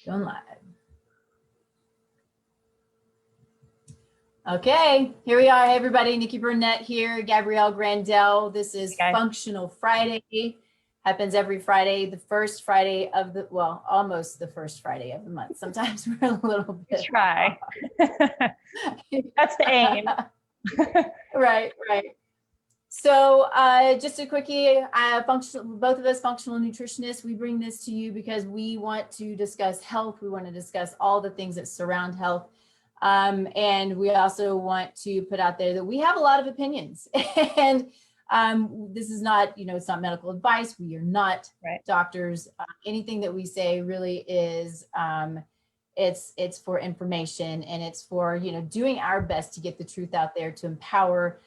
Going live. Okay, here we are. Hey everybody, Nikki Burnett here, Gabrielle Grandel. This is Functional Friday. Happens every Friday, the first Friday of the, well, almost the first Friday of the month. Sometimes we're a little bit. Try. That's the aim. Right. So just a quickie, both of us functional nutritionists, we bring this to you because we want to discuss health. We want to discuss all the things that surround health. And we also want to put out there that we have a lot of opinions and this is not, it's not medical advice. We are not doctors. Anything that we say really is, it's for information, and it's for, doing our best to get the truth out there, to empower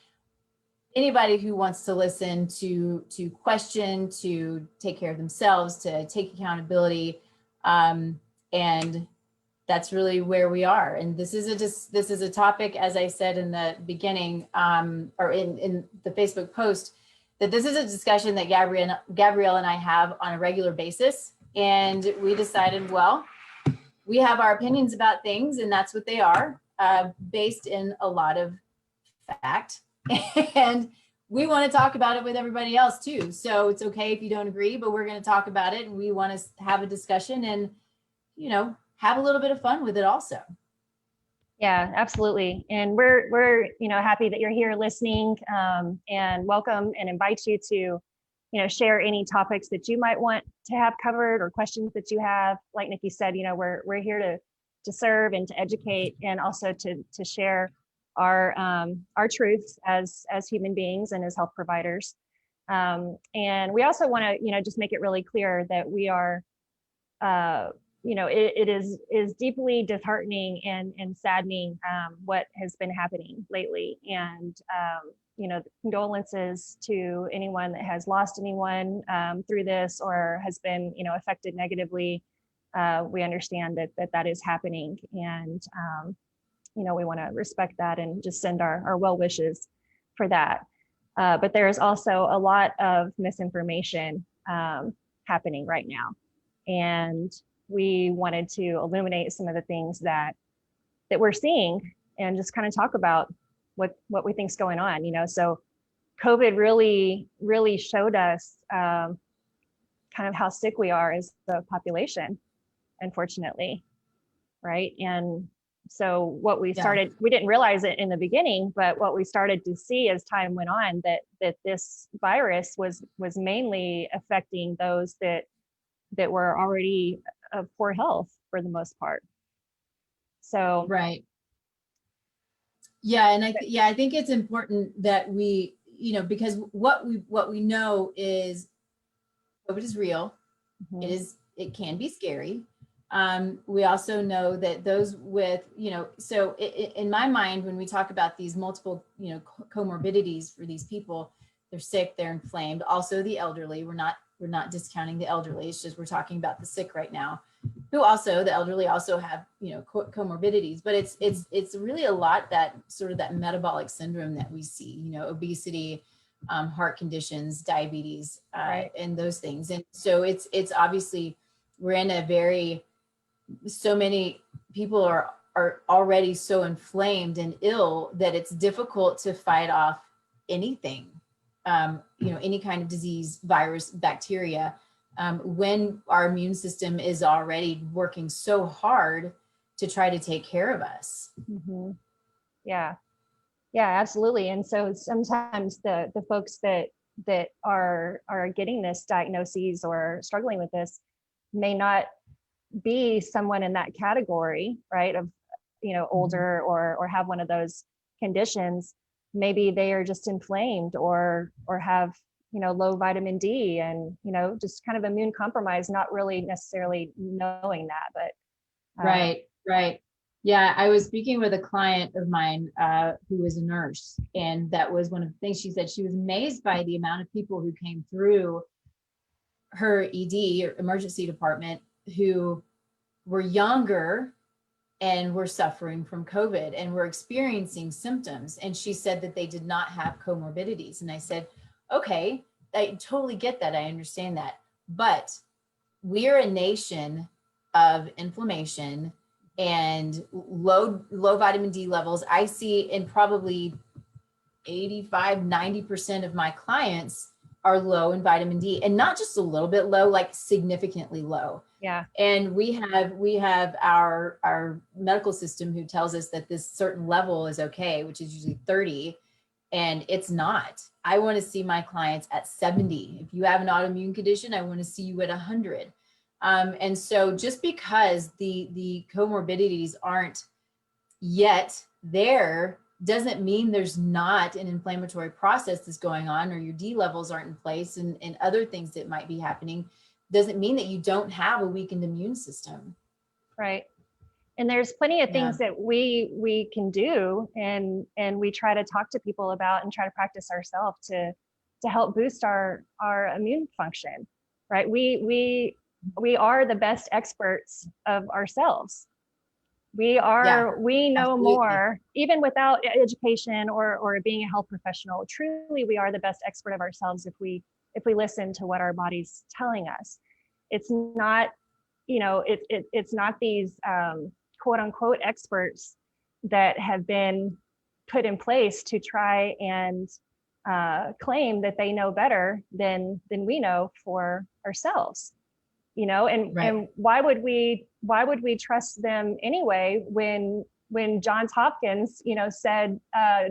anybody who wants to listen, to question, to take care of themselves, to take accountability. And that's really where we are. And this is a topic, as I said in the beginning, or in the Facebook post, that this is a discussion that Gabrielle and I have on a regular basis. And we decided, well, we have our opinions about things, and that's what they are, based in a lot of fact. And we want to talk about it with everybody else too. So it's okay if you don't agree, but we're going to talk about it, and we want to have a discussion and, have a little bit of fun with it also. Yeah, absolutely. And we're happy that you're here listening, and welcome and invite you to, share any topics that you might want to have covered or questions that you have. Like Nikki said, we're here to serve and to educate, and also to share our truths as human beings and as health providers. And we also want to, just make it really clear that we are, it is deeply disheartening and saddening what has been happening lately. And, condolences to anyone that has lost anyone through this or has been, affected negatively. We understand that is happening. And, we want to respect that and just send our well wishes for that. But there's also a lot of misinformation happening right now. And we wanted to illuminate some of the things that we're seeing and just kind of talk about what we think's going on. So COVID really showed us kind of how sick we are as the population, unfortunately, right? And so what we started, we didn't realize it in the beginning, but what we started to see as time went on, that this virus was mainly affecting those that were already of poor health for the most part. So right. Yeah, and I think it's important that we, because what we know is COVID is real. Mm-hmm. It can be scary. We also know that those with, so in my mind, when we talk about these multiple, comorbidities for these people, they're sick, they're inflamed. Also the elderly, we're not discounting the elderly. It's just, we're talking about the sick right now, who also, the elderly also have, comorbidities, but it's really a lot that sort of that metabolic syndrome that we see, obesity, heart conditions, diabetes, and those things. And so it's obviously, we're in a very, so many people are already so inflamed and ill that it's difficult to fight off anything, any kind of disease, virus, bacteria, when our immune system is already working so hard to try to take care of us. Mm-hmm. Yeah, absolutely. And so sometimes the folks that are getting this diagnoses or struggling with this may not be someone in that category, right, of older or have one of those conditions. Maybe they are just inflamed or have low vitamin D and just kind of immune compromised, not really necessarily knowing that. But right. Yeah, I was speaking with a client of mine who was a nurse, and that was one of the things she said. She was amazed by the amount of people who came through her ED or emergency department who were younger and were suffering from COVID and were experiencing symptoms. And she said that they did not have comorbidities. And I said, okay, I totally get that. I understand that. But we're a nation of inflammation and low vitamin D levels. I see in probably 85-90% of my clients are low in vitamin D, and not just a little bit low, like significantly low. Yeah. And we have our medical system who tells us that this certain level is okay, which is usually 30, and it's not. I want to see my clients at 70. If you have an autoimmune condition, I want to see you at 100. And so just because the comorbidities aren't yet there doesn't mean there's not an inflammatory process that's going on, or your D levels aren't in place, and other things that might be happening. Doesn't mean that you don't have a weakened immune system. Right. And there's plenty of things that we can do, and we try to talk to people about and try to practice ourselves to help boost our immune function. Right. We are the best experts of ourselves. We know more, even without education or being a health professional. Truly, we are the best expert of ourselves if we listen to what our body's telling us. It's not, it's not these quote unquote experts that have been put in place to try and claim that they know better than we know for ourselves. And why would we trust them anyway when Johns Hopkins said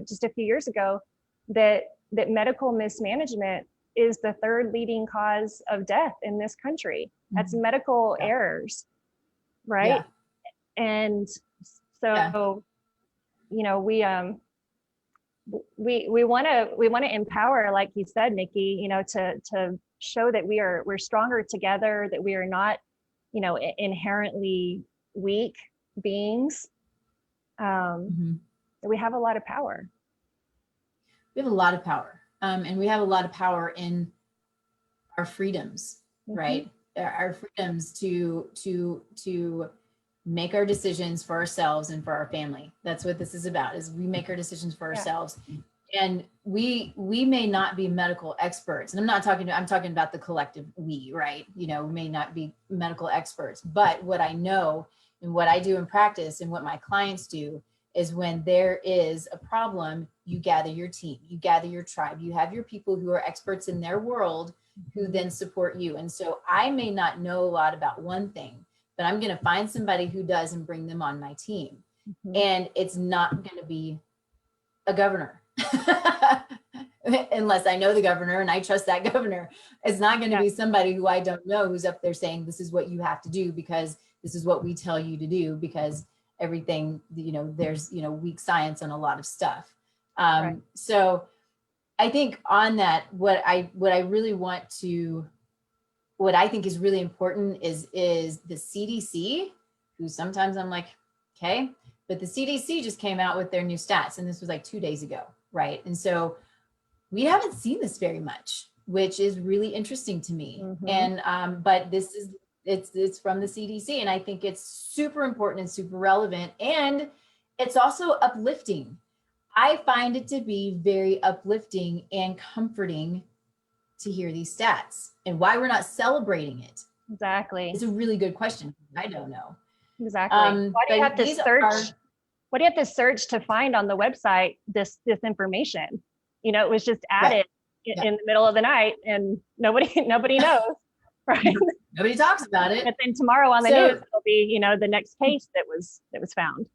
just a few years ago that medical mismanagement is the third leading cause of death in this country. That's medical errors, right? And so we want to empower, like you said, Nikki, to show that we're stronger together, that we are not, inherently weak beings, that we have a lot of power. We have a lot of power. And we have a lot of power in our freedoms, right? Our freedoms to make our decisions for ourselves and for our family. That's what this is about, is we make our decisions for ourselves. And we may not be medical experts, and I'm talking about the collective we, right? We may not be medical experts, but what I know and what I do in practice and what my clients do is when there is a problem, you gather your team, you gather your tribe, you have your people who are experts in their world who then support you. And so I may not know a lot about one thing, but I'm going to find somebody who does and bring them on my team. And it's not going to be a governor. Unless I know the governor and I trust that governor. It's not going to be somebody who I don't know who's up there saying, this is what you have to do because this is what we tell you to do, because everything, there's, weak science on a lot of stuff. So I think on that, what I really want to, what I think is really important is the CDC, who sometimes I'm like, okay, but the CDC just came out with their new stats, and this was like 2 days ago, right? And so we haven't seen this very much, which is really interesting to me. And but this is it's from the CDC, and I think it's super important and super relevant, and it's also uplifting. I find it to be very uplifting and comforting to hear these stats. And why we're not celebrating it. Exactly. It's a really good question. I don't know. Exactly. Why do you have to search? What do you have to search to find on the website this information? It was just added in the middle of the night, and nobody knows, right? Nobody talks about it. But then tomorrow on the news, it'll be the next case that was found.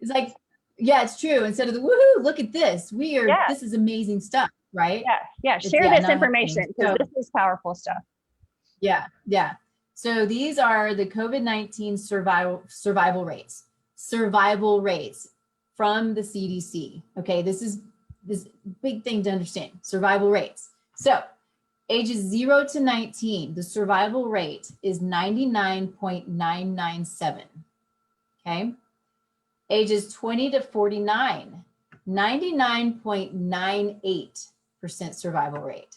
It's like, it's true. Instead of the woohoo, look at this. This is amazing stuff, right? Share this information, because this is powerful stuff. So these are the COVID-19 survival rates from the CDC. Okay, this is this big thing to understand. Survival rates. So ages 0 to 19, the survival rate is 99.997. Okay. Ages 20 to 49, 99.98% survival rate.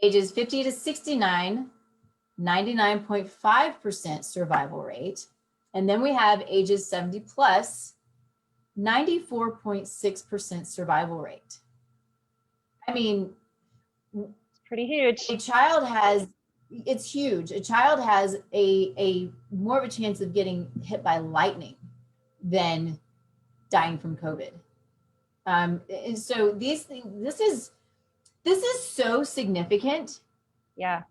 Ages 50 to 69, 99.5% survival rate. And then we have ages 70 plus, 94.6% survival rate. I mean, it's pretty huge. A child has it's huge. A child has a more of a chance of getting hit by lightning than dying from COVID. And so these things, this is so significant. Yeah.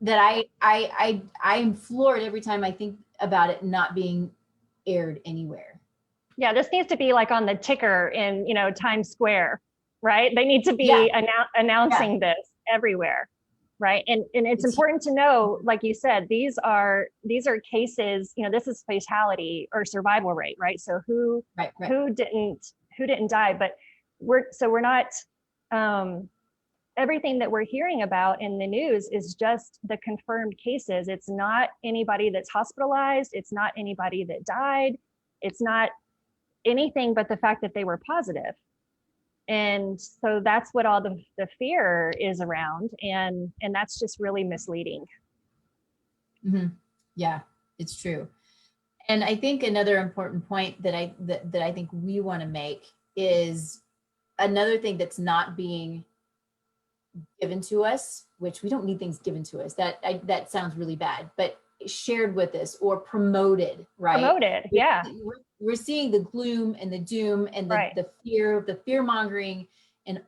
That I am floored every time I think about it not being aired anywhere. Yeah, this needs to be like on the ticker in, Times Square, right? They need to Yeah, be announcing this everywhere, right? And it's important to know, like you said, these are cases, this is fatality or survival rate, right? So who didn't die, but we're not everything that we're hearing about in the news is just the confirmed cases. It's not anybody that's hospitalized, it's not anybody that died, it's not anything but the fact that they were positive. And so that's what all the fear is around, and that's just really misleading. Mm-hmm. Yeah, it's true. And I think another important point that I think we want to make is another thing that's not being given to us, which we don't need things given to us. That sounds really bad, but shared with us or promoted, right? Promoted, yeah. We're seeing the gloom and the doom and the fear mongering and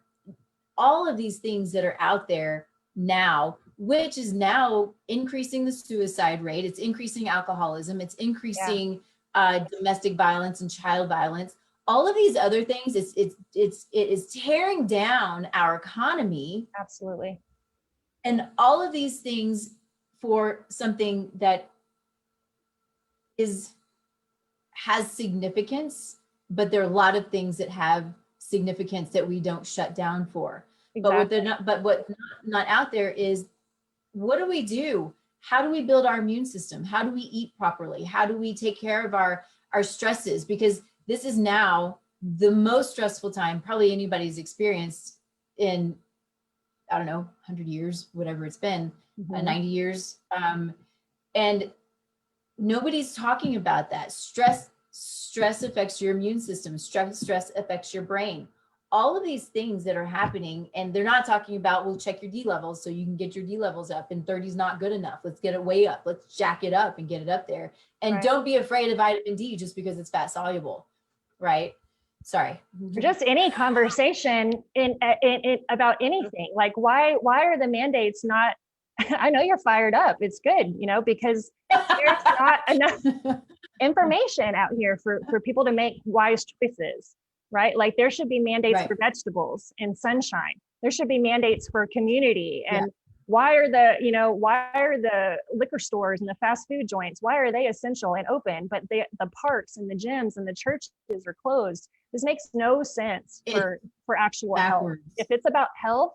all of these things that are out there now, which is now increasing the suicide rate. It's increasing alcoholism. It's increasing domestic violence and child violence. All of these other things, it is tearing down our economy. Absolutely. And all of these things for something that has significance, but there are a lot of things that have significance that we don't shut down for. Exactly. But what's not out there is, what do we do? How do we build our immune system? How do we eat properly? How do we take care of our stresses? Because this is now the most stressful time probably anybody's experienced in, I don't know, 100 years, whatever it's been, 90 years. And nobody's talking about that. Stress affects your immune system. Stress affects your brain. All of these things that are happening, and they're not talking about, well, check your D levels so you can get your D levels up, and 30 is not good enough. Let's get it way up. Let's jack it up and get it up there. And don't be afraid of vitamin D just because it's fat soluble, right? Sorry. Just any conversation in about anything. Like why are the mandates not, I know you're fired up. It's good, because there's not enough information out here for people to make wise choices, right? Like there should be mandates for vegetables and sunshine. There should be mandates for community. And why are the liquor stores and the fast food joints, why are they essential and open, but the parks and the gyms and the churches are closed? This makes no sense for actual health. If it's about health,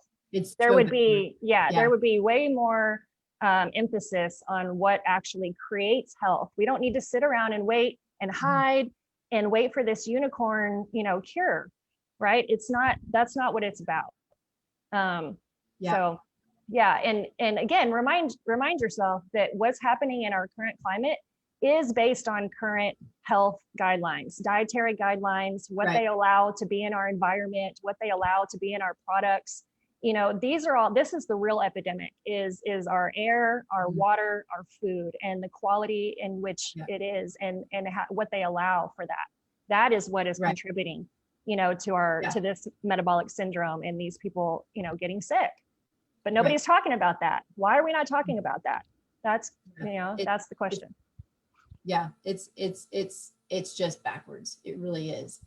there would be way more emphasis on what actually creates health. We don't need to sit around and wait and hide and wait for this unicorn, cure, right? That's not what it's about. So and again, remind yourself that what's happening in our current climate is based on current health guidelines, dietary guidelines, what they allow to be in our environment, what they allow to be in our products. This is the real epidemic, is our air, our water, our food, and the quality in which it is, and what they allow for that. That is what is contributing, to this metabolic syndrome and these people, getting sick. But nobody's talking about that. Why are we not talking about that? That's, that's the question. It's just backwards. It really is.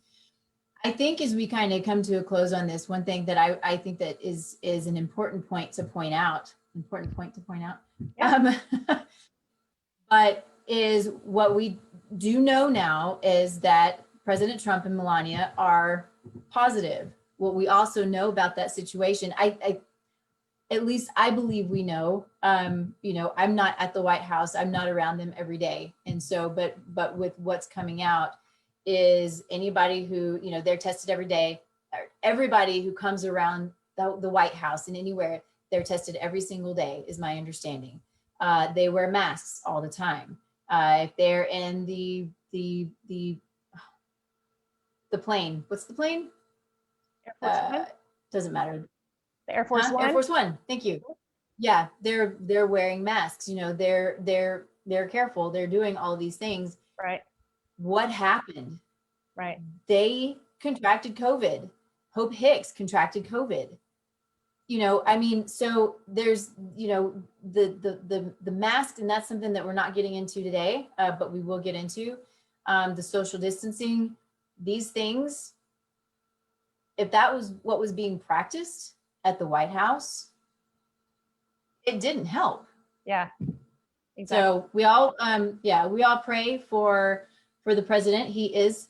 I think as we kind of come to a close on this, one thing that I think that is an important point to point out, but is what we do know now is that President Trump and Melania are positive. What we also know about that situation, at least I believe we know, I'm not at the White House. I'm not around them every day. And so, but with what's coming out is anybody who, they're tested every day. Everybody who comes around the White House and anywhere, they're tested every single day, is my understanding. They wear masks all the time. If they're in the plane, what's the plane? Air Force One? Doesn't matter. The Air Force One? Air Force One. Thank you. Yeah, they're wearing masks, you know, they're careful, they're doing all these things. Right. What happened? Right. They contracted COVID. Hope Hicks contracted COVID. You know, I mean, so there's, you know, the mask, and that's something that we're not getting into today, but we will get into the social distancing, these things. If that was what was being practiced at the White House, it didn't help. Yeah, exactly. So we all, yeah, we all pray for the president. He is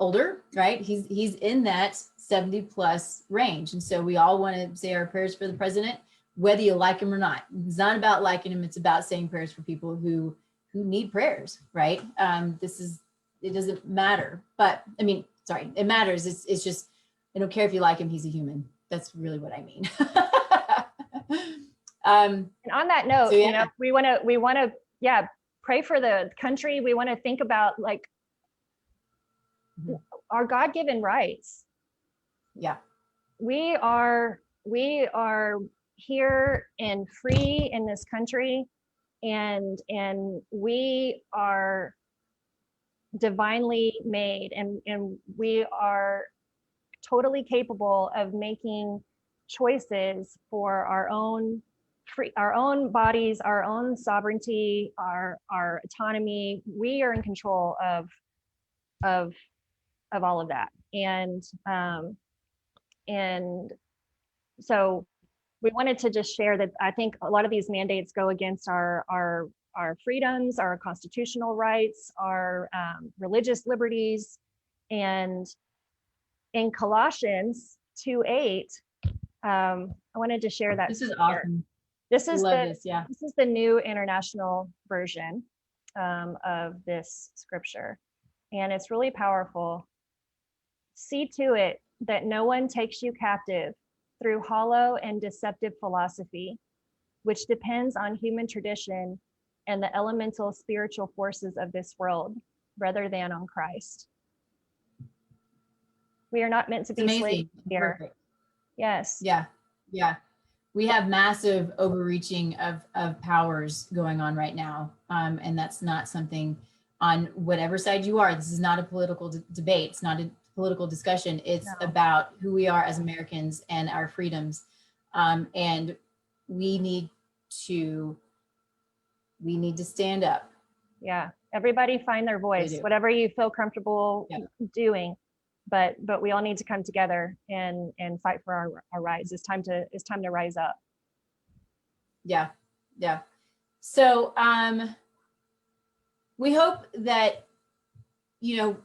older, right? He's in that 70 plus range, and so we all want to say our prayers for the president, whether you like him or not. It's not about liking him; it's about saying prayers for people who need prayers, right? It doesn't matter, but I mean, sorry, it matters. It's just I don't care if you like him; he's a human. That's really what I mean. And on that note, So, yeah. you know, we want to, yeah, pray for the country. We want to think about like our God-given rights. Yeah. We are here and free in this country, and we are divinely made, and we are totally capable of making choices for our own bodies, our own sovereignty, our autonomy. We are in control of all of that. And so we wanted to just share that I think a lot of these mandates go against our freedoms, our constitutional rights, our religious liberties. And in Colossians 2:8, I wanted to share that. This is awesome. This is This is the New International Version of this scripture, and it's really powerful. See to it that no one takes you captive through hollow and deceptive philosophy, which depends on human tradition and the elemental spiritual forces of this world, rather than on Christ. We are not meant to be slaves here. Perfect. Yes. Yeah. Yeah. We have massive overreaching of powers going on right now. And that's not something on whatever side you are. This is not a political debate. It's not a political discussion. It's about who we are as Americans and our freedoms. And we need to stand up. Yeah. Everybody find their voice, whatever you feel comfortable doing. But we all need to come together and fight for our rights. It's time to rise up. Yeah. Yeah. So we hope that, you know,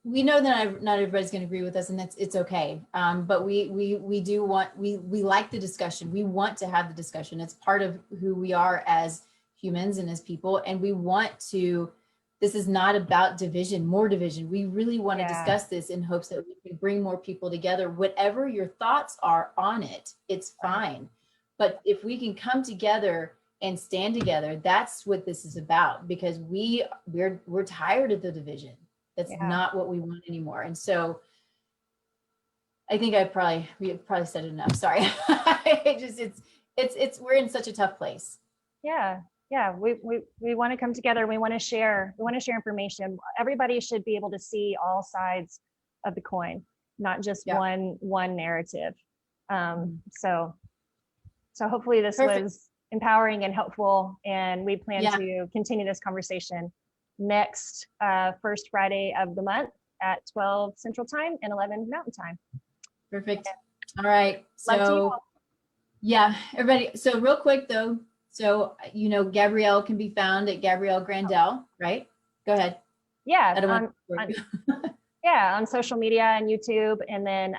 we know that not everybody's going to agree with us, and it's okay. But we do want, we like the discussion. We want to have the discussion. It's part of who we are as humans and as people. And we want to, this is not about division, more division. We really want to discuss this in hopes that we can bring more people together. Whatever your thoughts are on it, it's fine. But if we can come together and stand together, that's what this is about, because we're tired of the division. That's not what we want anymore. And so I think we probably said it enough. Sorry. We're in such a tough place. Yeah. Yeah. We want to come together. We want to share information. Everybody should be able to see all sides of the coin, not just one narrative. So hopefully this was empowering and helpful, and we plan to continue this conversation next first Friday of the month at 12 Central Time and 11 Mountain Time. Perfect. All right. So yeah, everybody. So real quick though, so you know, Gabrielle can be found at Gabrielle Grandel, right? Go ahead. Yeah. On social media and YouTube. And then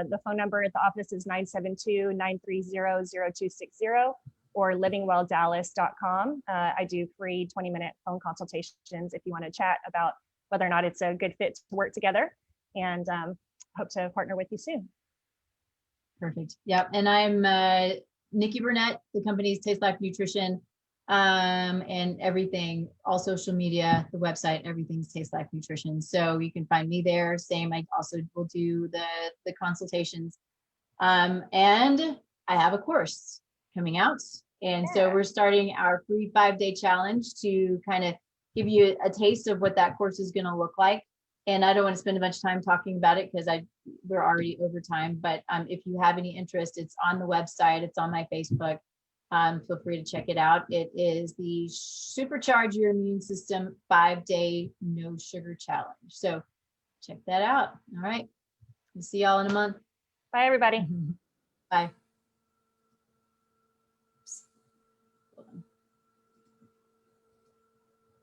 the phone number at the office is 972-930-0260 or livingwelldallas.com. I do free 20-minute phone consultations if you want to chat about whether or not it's a good fit to work together, and hope to partner with you soon. Perfect. Yep. And I'm Nikki Burnett. The company's Taste Life Nutrition, and everything, all social media, the website, everything's Taste Life Nutrition. So you can find me there. Same. I also will do the consultations. And I have a course. coming out. And so Yeah. we're starting our free 5-day challenge to kind of give you a taste of what that course is going to look like. And I don't want to spend a bunch of time talking about it because we're already over time. But if you have any interest, it's on the website. It's on my Facebook. Feel free to check it out. It is the Supercharge Your Immune System 5-day no sugar challenge. So check that out. All right. We'll see y'all in a month. Bye, everybody. Bye.